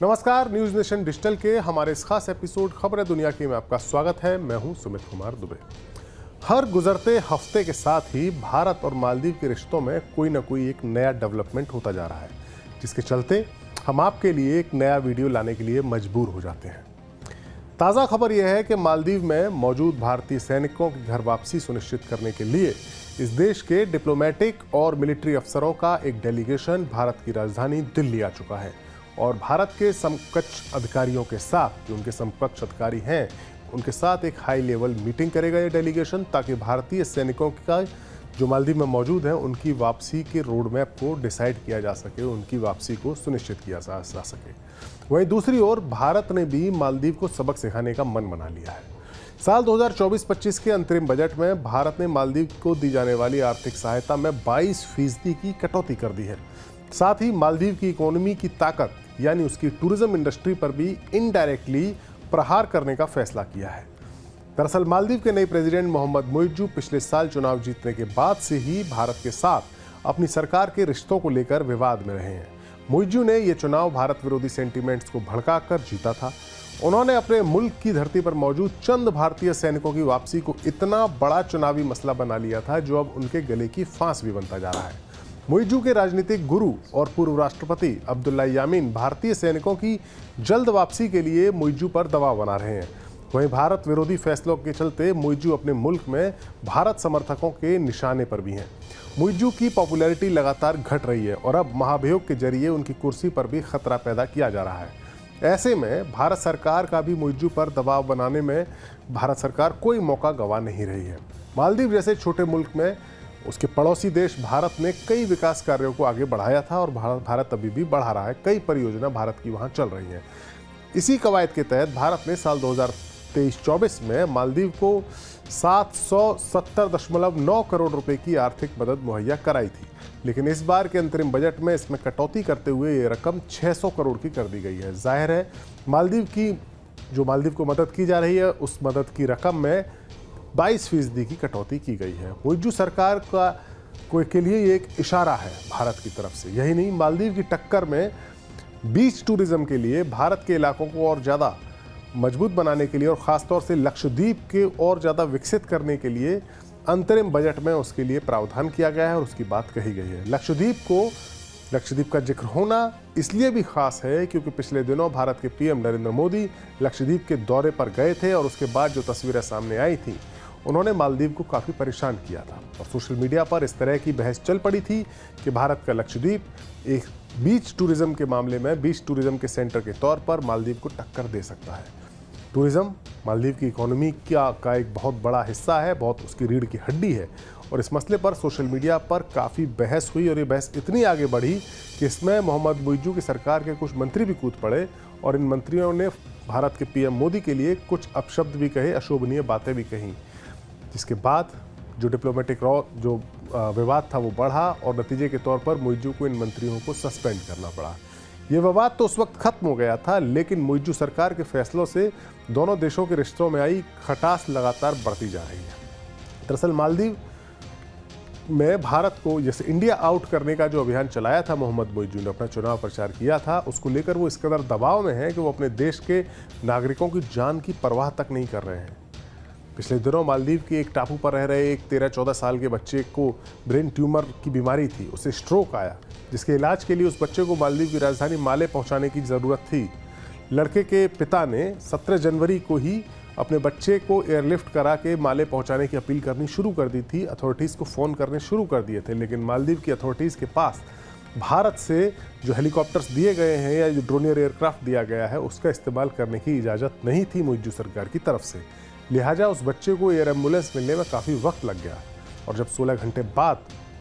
नमस्कार, news nation digital के हमारे इस खास एपिसोड खबरें दुनिया की में आपका स्वागत है। मैं हूं सुमित कुमार दुबे। हर गुजरते हफ्ते के साथ ही भारत और मालदीव के रिश्तों में कोई ना कोई एक नया डेवलपमेंट होता जा रहा है, जिसके चलते हम आपके लिए एक नया वीडियो लाने के लिए मजबूर हो जाते हैं। ताज़ा खबर यह है कि मालदीव में मौजूद भारतीय सैनिकों की घर वापसी सुनिश्चित करने के लिए इस देश के डिप्लोमेटिक और मिलिट्री अफसरों का एक डेलीगेशन भारत की राजधानी दिल्ली आ चुका है और भारत के समकक्ष अधिकारियों के साथ, जो उनके समकक्ष अधिकारी हैं, उनके साथ एक हाई लेवल मीटिंग करेगा ये डेलीगेशन, ताकि भारतीय सैनिकों का जो मालदीव में मौजूद हैं उनकी वापसी के रोड मैप को डिसाइड किया जा सके, उनकी वापसी को सुनिश्चित किया जा सके। वहीं दूसरी ओर भारत ने भी मालदीव को सबक सिखाने का मन बना लिया है। साल 2024-25 के अंतरिम बजट में भारत ने मालदीव को दी जाने वाली आर्थिक सहायता में 22% की कटौती कर दी है। साथ ही मालदीव की इकोनॉमी की ताकत यानी उसकी टूरिज्म इंडस्ट्री पर भी इनडायरेक्टली प्रहार करने का फैसला किया है। दरअसल मालदीव के नए प्रेसिडेंट मोहम्मद मुइज्जू पिछले साल चुनाव जीतने के बाद से ही भारत के साथ अपनी सरकार के रिश्तों को लेकर विवाद में रहे हैं। मुइज्जू ने यह चुनाव भारत विरोधी सेंटीमेंट्स को भड़काकर जीता था। उन्होंने अपने मुल्क की धरती पर मौजूद चंद भारतीय सैनिकों की वापसी को इतना बड़ा चुनावी मसला बना लिया था, जो अब उनके गले की फांस भी बनता जा रहा है। मुइज्जू के राजनीतिक गुरु और पूर्व राष्ट्रपति अब्दुल्ला यामीन भारतीय सैनिकों की जल्द वापसी के लिए मुइज्जू पर दबाव बना रहे हैं। वहीं भारत विरोधी फैसलों के चलते मुइज्जू अपने मुल्क में भारत समर्थकों के निशाने पर भी हैं। मुइज्जू की पॉपुलैरिटी लगातार घट रही है और अब महाभियोग के जरिए उनकी कुर्सी पर भी खतरा पैदा किया जा रहा है। ऐसे में भारत सरकार का भी मुइज्जू पर दबाव बनाने में भारत सरकार कोई मौका गंवा नहीं रही है। मालदीव जैसे छोटे मुल्क में उसके पड़ोसी देश भारत ने कई विकास कार्यों को आगे बढ़ाया था और भारत अभी भी बढ़ा रहा है। कई परियोजना भारत की वहां चल रही हैं। इसी कवायद के तहत भारत ने साल 2023-24 में मालदीव को 770.9 करोड़ रुपए की आर्थिक मदद मुहैया कराई थी, लेकिन इस बार के अंतरिम बजट में इसमें कटौती करते हुए ये रकम 600 करोड़ की कर दी गई है। जाहिर है मालदीव को मदद की जा रही है, उस मदद की रकम में 22% की कटौती की गई है। मुइज्जू सरकार के लिए ये एक इशारा है भारत की तरफ से। यही नहीं, मालदीव की टक्कर में बीच टूरिज्म के लिए भारत के इलाकों को और ज़्यादा मजबूत बनाने के लिए और ख़ासतौर से लक्षद्वीप के और ज़्यादा विकसित करने के लिए अंतरिम बजट में उसके लिए प्रावधान किया गया है और उसकी बात कही गई है। लक्षद्वीप का जिक्र होना इसलिए भी खास है क्योंकि पिछले दिनों भारत के पीएम नरेंद्र मोदी लक्षद्वीप के दौरे पर गए थे और उसके बाद जो तस्वीरें सामने आई थी, उन्होंने मालदीव को काफ़ी परेशान किया था और सोशल मीडिया पर इस तरह की बहस चल पड़ी थी कि भारत का लक्षद्वीप एक बीच टूरिज्म के मामले में बीच टूरिज्म के सेंटर के तौर पर मालदीव को टक्कर दे सकता है। टूरिज्म मालदीव की इकोनॉमी का एक बहुत बड़ा हिस्सा है, बहुत उसकी रीढ़ की हड्डी है और इस मसले पर सोशल मीडिया पर काफ़ी बहस हुई और ये बहस इतनी आगे बढ़ी कि इसमें मोहम्मद मुइज्जू की सरकार के कुछ मंत्री भी कूद पड़े और इन मंत्रियों ने भारत के पीएम मोदी के लिए कुछ अपशब्द भी कहे, अशोभनीय बातें भी कहीं, जिसके बाद जो डिप्लोमेटिक विवाद था वो बढ़ा और नतीजे के तौर पर मुइज्जू को इन मंत्रियों को सस्पेंड करना पड़ा। ये विवाद तो उस वक्त खत्म हो गया था, लेकिन मुइज्जू सरकार के फैसलों से दोनों देशों के रिश्तों में आई खटास लगातार बढ़ती जा रही है। दरअसल मालदीव में भारत को जैसे इंडिया आउट करने का जो अभियान चलाया था मोहम्मद मुइज्जू ने, अपना चुनाव प्रचार किया था, उसको लेकर वो इस कदर दबाव में है कि वो अपने देश के नागरिकों की जान की परवाह तक नहीं कर रहे हैं। पिछले दिनों मालदीव के एक टापू पर रह रहे एक 13-14 साल के बच्चे को ब्रेन ट्यूमर की बीमारी थी, उसे स्ट्रोक आया, जिसके इलाज के लिए उस बच्चे को मालदीव की राजधानी माले पहुंचाने की ज़रूरत थी। लड़के के पिता ने 17 जनवरी को ही अपने बच्चे को एयरलिफ्ट करा के माले पहुंचाने की अपील करनी शुरू कर दी थी, अथॉरिटीज़ को फ़ोन करने शुरू कर दिए थे, लेकिन मालदीव की अथॉरिटीज़ के पास भारत से जो हेलीकॉप्टर्स दिए गए हैं या जो ड्रोनियर एयरक्राफ्ट दिया गया है उसका इस्तेमाल करने की इजाज़त नहीं थी मुइज्जू सरकार की तरफ से। लिहाजा उस बच्चे को एयर एम्बुलेंस मिलने में काफ़ी वक्त लग गया और जब 16 घंटे बाद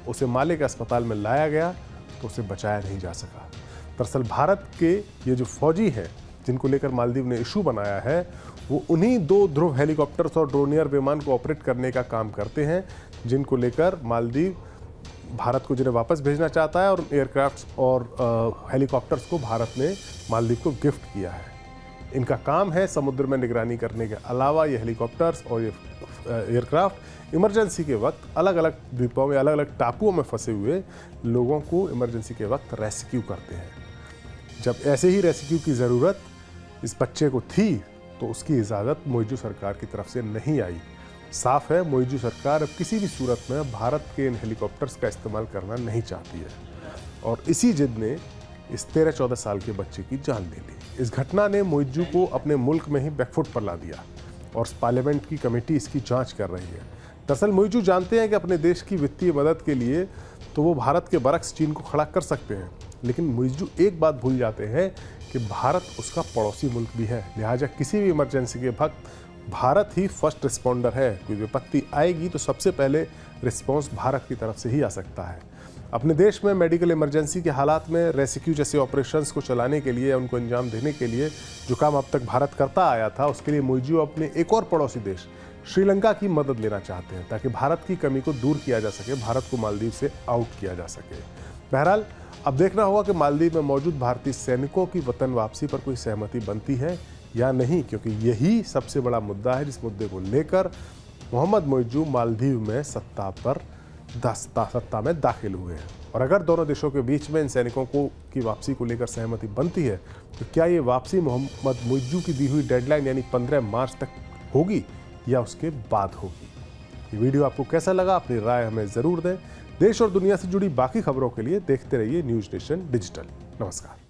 उसे माले के अस्पताल में लाया गया तो उसे बचाया नहीं जा सका। दरअसल भारत के ये जो फौजी हैं जिनको लेकर मालदीव ने इशू बनाया है, वो उन्हीं 2 ध्रुव हेलीकॉप्टर्स और ड्रोनियर विमान को ऑपरेट करने का काम करते हैं, जिनको लेकर मालदीव भारत को जिन्हें वापस भेजना चाहता है और एयरक्राफ्ट्स और हेलीकॉप्टर्स को भारत ने मालदीव को गिफ्ट किया है। इनका काम है समुद्र में निगरानी करने के अलावा ये हेलीकॉप्टर्स और ये एयरक्राफ्ट इमरजेंसी के वक्त अलग अलग द्वीपों में, अलग अलग टापुओं में फंसे हुए लोगों को इमरजेंसी के वक्त रेस्क्यू करते हैं। जब ऐसे ही रेस्क्यू की ज़रूरत इस बच्चे को थी तो उसकी इजाज़त मोइजू सरकार की तरफ से नहीं आई। साफ है, मोइजू सरकार अब किसी भी सूरत में भारत के इन हेलीकॉप्टर्स का इस्तेमाल करना नहीं चाहती है और इसी जिद ने इस 13-14 साल के बच्चे की जान ले ली। इस घटना ने मोइजू को अपने मुल्क में ही बैकफुट पर ला दिया और पार्लियामेंट की कमेटी इसकी जांच कर रही है। दरअसल मोइजू जानते हैं कि अपने देश की वित्तीय मदद के लिए तो वो भारत के बरक्स चीन को खड़ा कर सकते हैं, लेकिन मोइजू एक बात भूल जाते हैं कि भारत उसका पड़ोसी मुल्क भी है। लिहाजा किसी भी इमरजेंसी के वक्त भारत ही फर्स्ट रिस्पॉन्डर है। कोई विपत्ति आएगी तो सबसे पहले रिस्पॉन्स भारत की तरफ से ही आ सकता है। अपने देश में मेडिकल इमरजेंसी के हालात में रेस्क्यू जैसे ऑपरेशंस को चलाने के लिए, उनको अंजाम देने के लिए जो काम अब तक भारत करता आया था, उसके लिए मोइजू अपने एक और पड़ोसी देश श्रीलंका की मदद लेना चाहते हैं ताकि भारत की कमी को दूर किया जा सके, भारत को मालदीव से आउट किया जा सके। बहरहाल अब देखना होगा कि मालदीव में मौजूद भारतीय सैनिकों की वतन वापसी पर कोई सहमति बनती है या नहीं, क्योंकि यही सबसे बड़ा मुद्दा है जिस मुद्दे को लेकर मोहम्मद मोइजू मालदीव में सत्ता में दाखिल हुए हैं। और अगर दोनों देशों के बीच में इन सैनिकों की वापसी को लेकर सहमति बनती है तो क्या ये वापसी मोहम्मद मोइजू की दी हुई डेडलाइन यानी 15 मार्च तक होगी या उसके बाद होगी? ये वीडियो आपको कैसा लगा? अपनी राय हमें ज़रूर दें। देश और दुनिया से जुड़ी बाकी खबरों के लिए देखते रहिए न्यूज़ नेशन डिजिटल। नमस्कार।